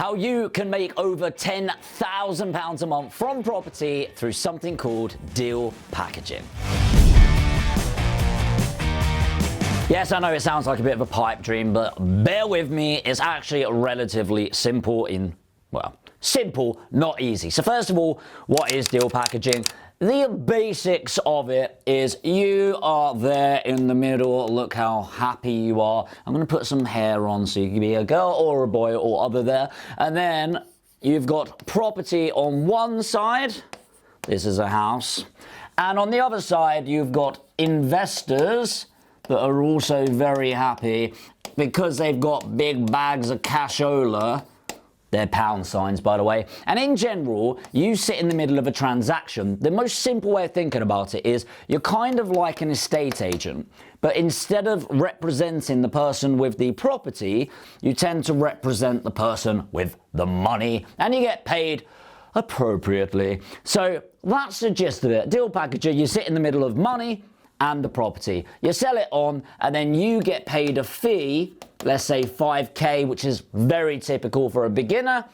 how you can make over £10,000 a month from property through something called deal packaging. Yes, I know it sounds like a bit of a pipe dream, but bear with me, it's actually relatively simple simple, not easy. So first of all, what is deal packaging? The basics of it is you are there in the middle. Look how happy you are. I'm going to put some hair on so you can be a girl or a boy or other there. And then you've got property on one side. This is a house. And on the other side, you've got investors that are also very happy because they've got big bags of cashola. They're pound signs, by the way. And in general, you sit in the middle of a transaction. The most simple way of thinking about it is you're kind of like an estate agent, but instead of representing the person with the property, you tend to represent the person with the money, and you get paid appropriately. So that's the gist of it. Deal packager, you sit in the middle of money and the property. You sell it on, and then you get paid a fee, let's say 5k, which is very typical for a beginner,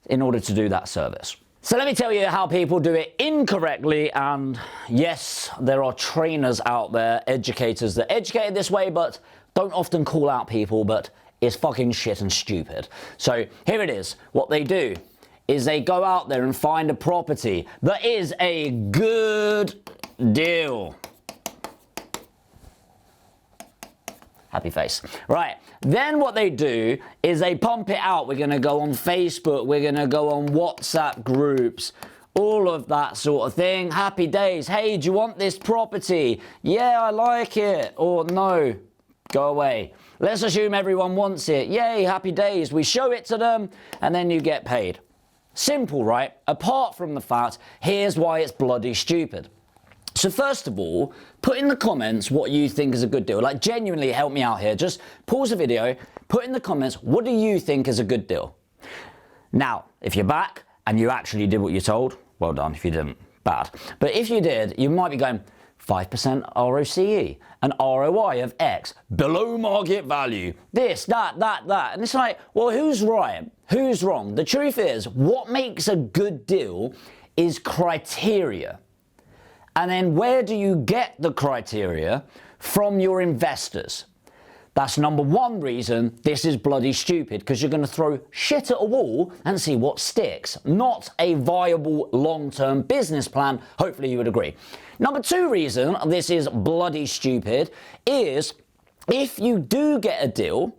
in order to do that service. So let me tell you how people do it incorrectly, and yes, there are trainers out there, educators that educate it this way, but don't often call out people, but it's fucking shit and stupid. So here it is. What they do is they go out there and find a property that is a good deal. Happy face. Right, then what they do is they pump it out. We're going to go on Facebook, we're going to go on WhatsApp groups, all of that sort of thing. Happy days. Hey, do you want this property? Yeah, I like it. Or no, go away. Let's assume everyone wants it. Yay, happy days. We show it to them, and then you get paid. Simple, right? Apart from the fact, here's why it's bloody stupid. So first of all, put in the comments what you think is a good deal. Like, genuinely help me out here. Just pause the video, put in the comments, what do you think is a good deal? Now, if you're back and you actually did what you're told, well done. If you didn't, bad. But if you did, you might be going 5% ROCE, an ROI of X, below market value, this, that. And it's like, well, who's right? Who's wrong? The truth is, what makes a good deal is criteria. And then where do you get the criteria? From your investors. That's number one reason this is bloody stupid, because you're going to throw shit at a wall and see what sticks. Not a viable long-term business plan. Hopefully you would agree. Number two reason this is bloody stupid is if you do get a deal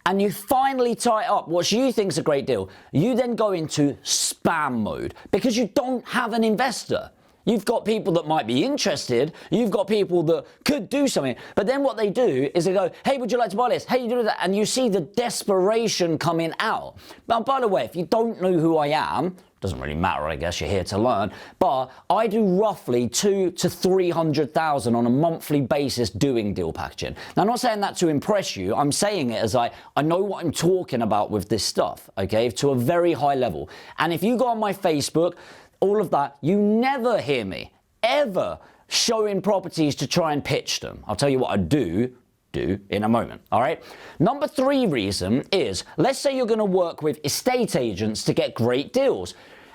and you finally tie up what you think is a great deal, you then go into spam mode because you don't have an investor. You've got people that might be interested, you've got people that could do something, but then what they do is they go, hey, would you like to buy this? Hey, you do that, and you see the desperation coming out. Now, by the way, if you don't know who I am, doesn't really matter, I guess, you're here to learn, but I do roughly 200,000 to 300,000 on a monthly basis doing deal packaging. Now, I'm not saying that to impress you, I'm saying it as I know what I'm talking about with this stuff, okay, to a very high level. And if you go on my Facebook, all of that, you never hear me ever showing properties to try and pitch them. I'll tell you what I do in a moment, all right? Number three reason is, let's say you're gonna work with estate agents to get great deals,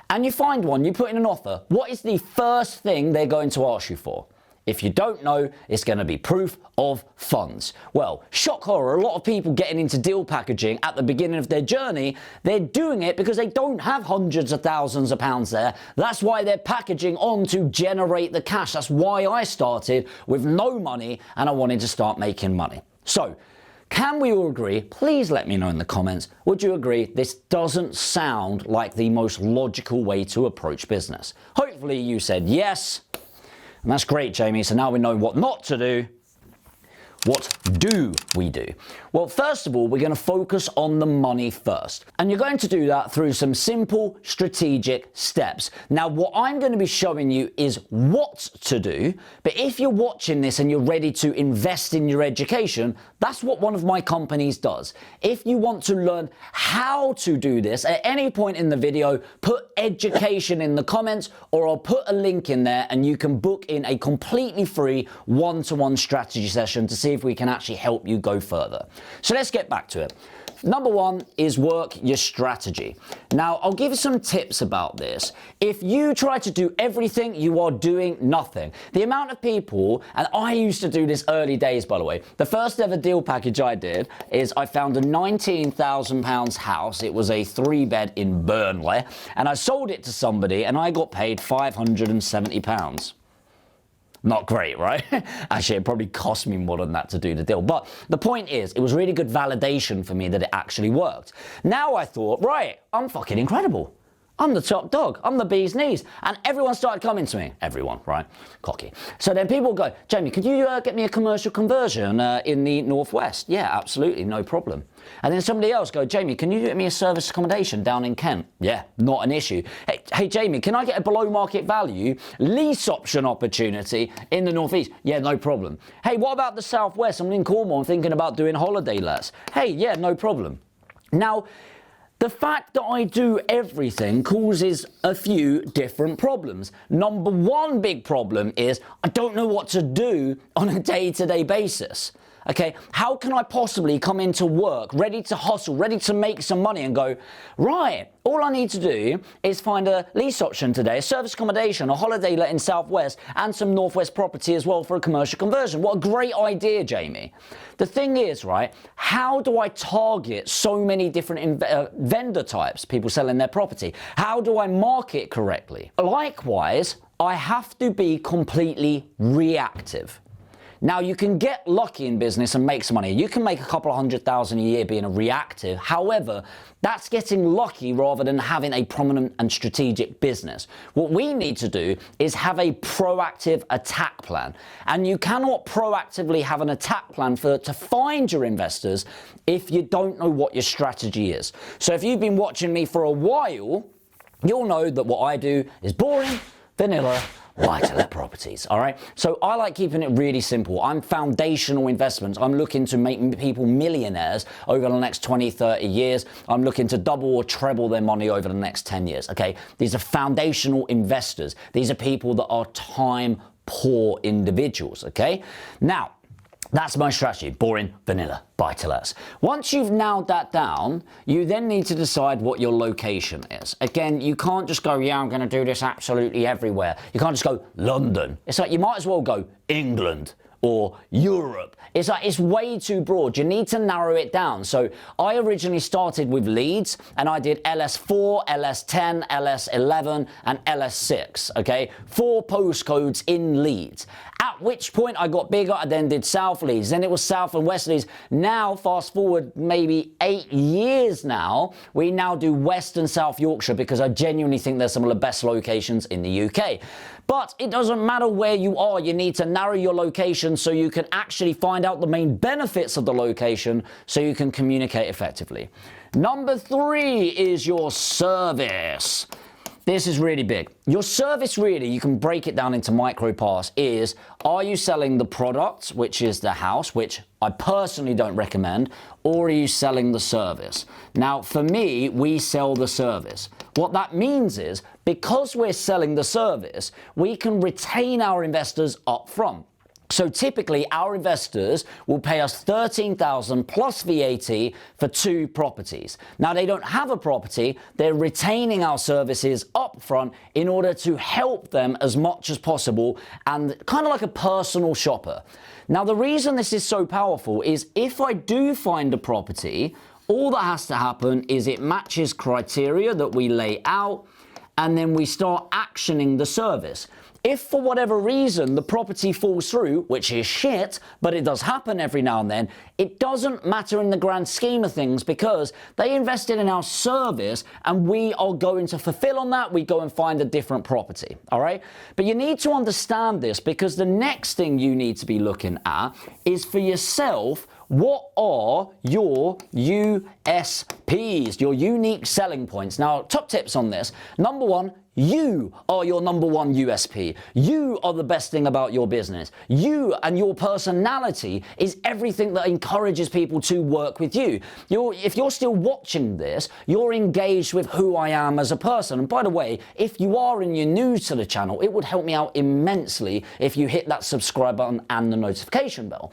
and you find one, you put in an offer. What is the first thing they're going to ask you for? If you don't know, it's going to be proof of funds. Well, shock horror, a lot of people getting into deal packaging at the beginning of their journey, they're doing it because they don't have hundreds of thousands of pounds there. That's why they're packaging on to generate the cash. That's why I started with no money and I wanted to start making money. So, can we all agree, please let me know in the comments, would you agree this doesn't sound like the most logical way to approach business? Hopefully you said yes. And that's great, Jamie. So now we know what not to do. What do we do? Well, first of all, we're going to focus on the money first. And you're going to do that through some simple strategic steps. Now, what I'm going to be showing you is what to do. But if you're watching this and you're ready to invest in your education, that's what one of my companies does. If you want to learn how to do this at any point in the video, put education in the comments, or I'll put a link in there and you can book in a completely free one-to-one strategy session to see if we can actually help you go further. So let's get back to it. number one is work your strategy. Now, I'll give you some tips about this. If you try to do everything, you are doing nothing. The amount of people, and I used to do this early days, by the way. The first ever deal package I did is I found a £19,000 house. It was a 3-bed in Burnley, and I sold it to somebody, and I got paid £570. Not great, right? Actually, it probably cost me more than that to do the deal. But the point is, it was really good validation for me that it actually worked. Now I thought, right, I'm fucking incredible. I'm the top dog. I'm the bee's knees. And everyone started coming to me. Everyone, right? Cocky. So then people go, Jamie, could you get me a commercial conversion in the Northwest? Yeah, absolutely, no problem. And then somebody else go, Jamie, can you get me a service accommodation down in Kent? Yeah, not an issue. Hey, Jamie, can I get a below market value lease option opportunity in the Northeast? Yeah, no problem. Hey, what about the Southwest? I'm in Cornwall. I'm thinking about doing holiday lets. Hey, yeah, no problem. Now, the fact that I do everything causes a few different problems. Number one big problem is I don't know what to do on a day-to-day basis. Okay, how can I possibly come into work ready to hustle, ready to make some money and go, right, all I need to do is find a lease option today, a service accommodation, a holiday let in Southwest, and some Northwest property as well for a commercial conversion. What a great idea, Jamie. The thing is, right, how do I target so many different vendor types, people selling their property? How do I market correctly? Likewise, I have to be completely reactive. Now, you can get lucky in business and make some money. You can make a couple of $100,000 a year being a reactive. However, that's getting lucky rather than having a prominent and strategic business. What we need to do is have a proactive attack plan. And you cannot proactively have an attack plan to find your investors if you don't know what your strategy is. So if you've been watching me for a while, you'll know that what I do is boring, vanilla, buy-to-let properties, all right? So I like keeping it really simple. I'm foundational investments. I'm looking to make people millionaires over the next 20, 30 years. I'm looking to double or treble their money over the next 10 years, okay? These are foundational investors. These are people that are time-poor individuals, okay? Now, that's my strategy, boring, vanilla, buy-to-lets. Once you've nailed that down, you then need to decide what your location is. Again, you can't just go, yeah, I'm going to do this absolutely everywhere. You can't just go London. It's like you might as well go England or Europe. It's like it's way too broad. You need to narrow it down. So I originally started with Leeds and I did LS4, LS10, LS11 and LS6, okay? 4 postcodes in Leeds. At which point I got bigger, I then did South Leeds, then it was South and West Leeds. Now, fast forward maybe 8 years now, we now do West and South Yorkshire because I genuinely think they're some of the best locations in the UK. But it doesn't matter where you are, you need to narrow your location so you can actually find out the main benefits of the location so you can communicate effectively. Number 3 is your service. This is really big. Your service really, you can break it down into micro parts, is are you selling the product, which is the house, which I personally don't recommend, or are you selling the service? Now, for me, we sell the service. What that means is because we're selling the service, we can retain our investors up front. So typically our investors will pay us $13,000 plus VAT for 2 properties. Now they don't have a property, they're retaining our services up front in order to help them as much as possible and kind of like a personal shopper. Now the reason this is so powerful is if I do find a property, all that has to happen is it matches criteria that we lay out and then we start actioning the service. If for whatever reason the property falls through, which is shit, but it does happen every now and then, it doesn't matter in the grand scheme of things because they invested in our service and we are going to fulfill on that. We go and find a different property, all right? But you need to understand this because the next thing you need to be looking at is for yourself, what are your USPs, your unique selling points? Now, top tips on this. Number 1, you are your number 1 USP. You are the best thing about your business. You and your personality is everything that encourages people to work with you. If you're still watching this, you're engaged with who I am as a person. And by the way, if you are and you're new to the channel, it would help me out immensely if you hit that subscribe button and the notification bell.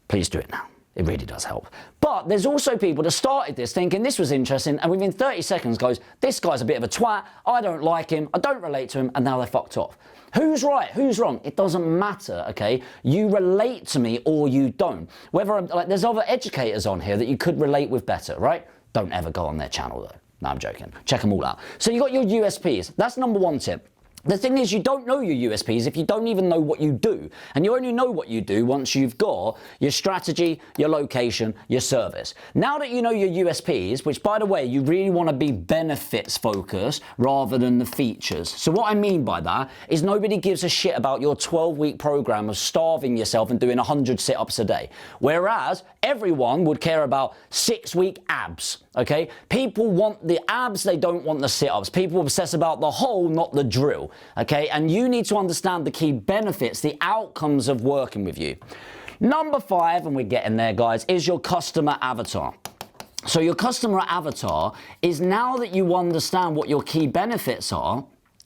Please do it now. It really does help. But But there's also people that started this thinking this was interesting, and within 30 seconds goes, this guy's a bit of a twat, I don't like him, I don't relate to him, and now they're fucked off. Who's right? Who's wrong? It doesn't matter, okay? You relate to me or you don't. Whether there's other educators on here that you could relate with better, right? Don't ever go on their channel though. No, I'm joking. Check them all out. So you got your USPs. That's number one tip. The thing is, you don't know your USPs if you don't even know what you do. And you only know what you do once you've got your strategy, your location, your service. Now that you know your USPs, which by the way, you really want to be benefits focused rather than the features. So what I mean by that is nobody gives a shit about your 12-week program of starving yourself and doing 100 sit-ups a day. Whereas everyone would care about 6-week abs. Okay? People want the abs, they don't want the sit-ups. People obsess about the whole, not the drill. Okay? And you need to understand the key benefits, the outcomes of working with you. Number 5, and we're getting there, guys, is your customer avatar. So your customer avatar is, now that you understand what your key benefits are,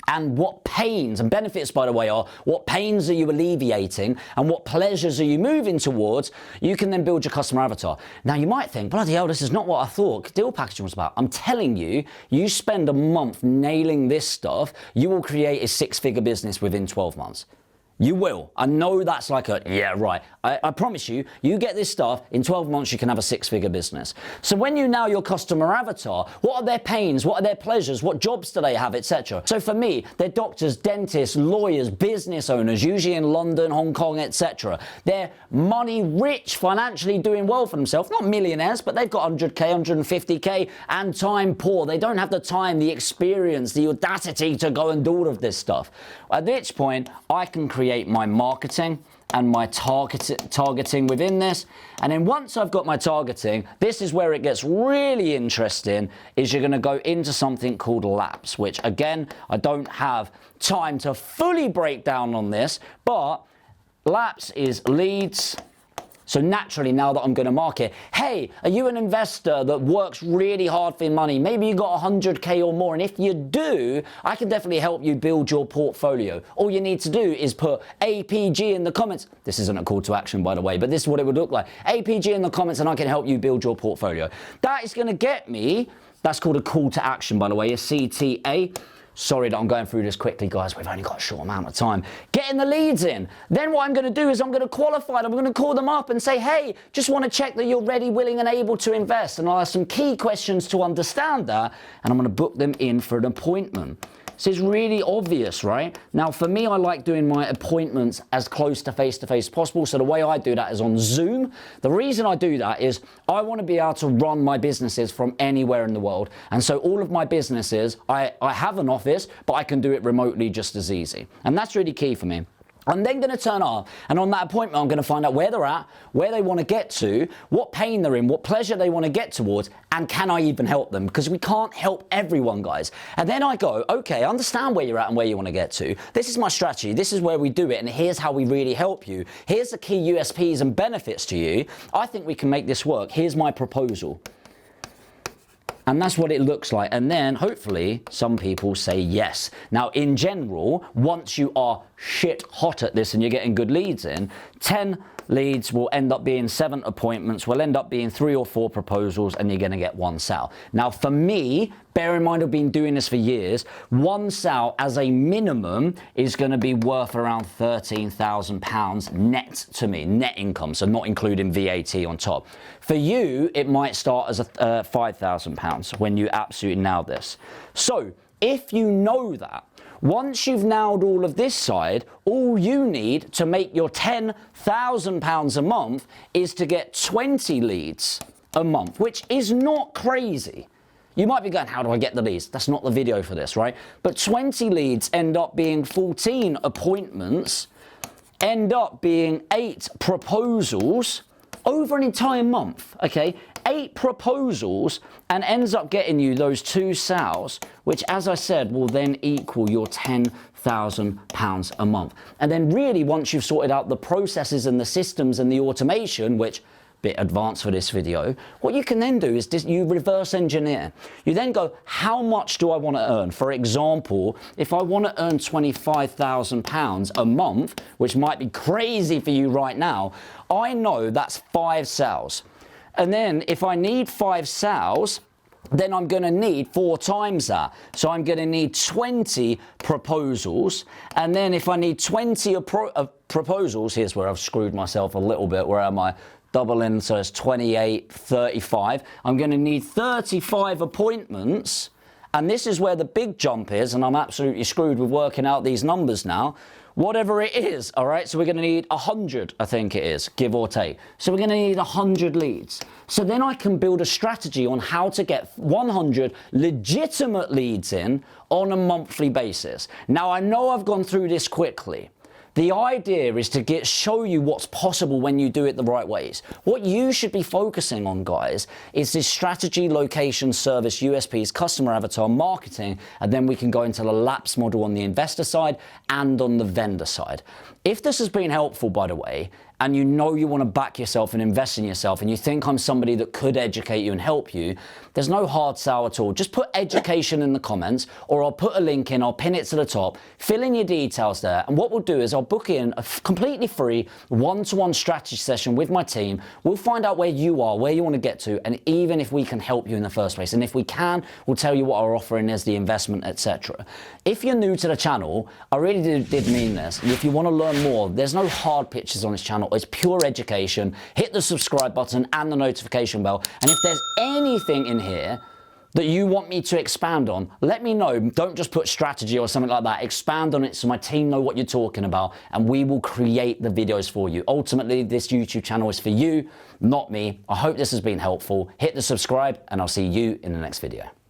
and what pains, and benefits by the way are, what pains are you alleviating and what pleasures are you moving towards, you can then build your customer avatar. Now you might think, bloody hell, this is not what I thought deal packaging was about. I'm telling you, you spend a month nailing this stuff, you will create a 6-figure business within 12 months. You will. I know that's like a, yeah, right. I promise you, you get this stuff, in 12 months you can have a 6-figure business. So when you know your customer avatar, what are their pains, what are their pleasures, what jobs do they have, etc. So for me, they're doctors, dentists, lawyers, business owners, usually in London, Hong Kong, etc. They're money rich, financially doing well for themselves, not millionaires, but they've got 100k, 150k, and time poor. They don't have the time, the experience, the audacity to go and do all of this stuff. At which point, I can create my marketing and my targeting within this. And then once I've got my targeting, this is where it gets really interesting, is you're going to go into something called LAPS, which again, I don't have time to fully break down on this, but LAPS is leads. So naturally, now that I'm going to market, hey, are you an investor that works really hard for your money? Maybe you got 100k or more, and if you do, I can definitely help you build your portfolio. All you need to do is put APG in the comments. This isn't a call to action, by the way, but this is what it would look like. APG in the comments, and I can help you build your portfolio. That is going to get me, that's called a call to action, by the way, a CTA. Sorry that I'm going through this quickly, guys. We've only got a short amount of time. Getting the leads in. Then what I'm going to do is I'm going to qualify them. I'm going to call them up and say, hey, just want to check that you're ready, willing, and able to invest. And I'll ask some key questions to understand that. And I'm going to book them in for an appointment. This is really obvious, right? Now, for me, I like doing my appointments as close to face-to-face as possible. So the way I do that is on Zoom. The reason I do that is I want to be able to run my businesses from anywhere in the world. And so all of my businesses, I have an office, but I can do it remotely just as easy. And that's really key for me. I'm then going to turn up, and on that appointment, I'm going to find out where they're at, where they want to get to, what pain they're in, what pleasure they want to get towards, and can I even help them? Because we can't help everyone, guys. And then I go, okay, I understand where you're at and where you want to get to. This is my strategy. This is where we do it, and here's how we really help you. Here's the key USPs and benefits to you. I think we can make this work. Here's my proposal. And that's what it looks like. And then hopefully some people say yes. Now, in general, once you are shit hot at this and you're getting good leads in, 10 leads will end up being 7 appointments, will end up being 3 or 4 proposals, and you're going to get 1 sale. Now, for me, bear in mind I've been doing this for years, 1 sale as a minimum is going to be worth around £13,000 net to me, net income, so not including VAT on top. For you, it might start as £5,000 when you absolutely nail this. So, if you know that, once you've nailed all of this side, all you need to make your £10,000 a month is to get 20 leads a month, which is not crazy. You might be going, how do I get the leads? That's not the video for this, right? But 20 leads end up being 14 appointments, end up being 8 proposals over an entire month, okay? 8 proposals, and ends up getting you those 2 sales, which, as I said, will then equal your £10,000 a month. And then really, once you've sorted out the processes and the systems and the automation, which bit advanced for this video, what you can then do is you reverse engineer. You then go, how much do I want to earn? For example, if I want to earn £25,000 a month, which might be crazy for you right now, I know that's 5 sales. And then if I need 5 sales, then I'm going to need 4 times that. So I'm going to need 20 proposals. And then if I need 20 proposals, here's where I've screwed myself a little bit. Where am I? Doubling, so it's 28, 35. I'm going to need 35 appointments. And this is where the big jump is, and I'm absolutely screwed with working out these numbers now. Whatever it is, all right? So we're going to need 100, I think it is, give or take. So we're going to need 100 leads. So then I can build a strategy on how to get 100 legitimate leads in on a monthly basis. Now, I know I've gone through this quickly. The idea is to show you what's possible when you do it the right ways. What you should be focusing on, guys, is this strategy, location, service, USPs, customer avatar, marketing, and then we can go into the LAPS model on the investor side and on the vendor side. If this has been helpful, by the way, and you know you want to back yourself and invest in yourself, and you think I'm somebody that could educate you and help you, there's no hard sell at all. Just put education in the comments, or I'll put a link in, I'll pin it to the top, fill in your details there, and what we'll do is I'll book in a completely free one-to-one strategy session with my team. We'll find out where you are, where you want to get to, and even if we can help you in the first place. And if we can, we'll tell you what our offering is, the investment, etc. If you're new to the channel, I really did mean this. If you want to learn more, there's no hard pitches on this channel. It's pure education. Hit the subscribe button and the notification bell. And if there's anything in here that you want me to expand on, let me know. Don't just put strategy or something like that. Expand on it so my team know what you're talking about, and we will create the videos for you. Ultimately, this YouTube channel is for you, not me. I hope this has been helpful. Hit the subscribe, and I'll see you in the next video.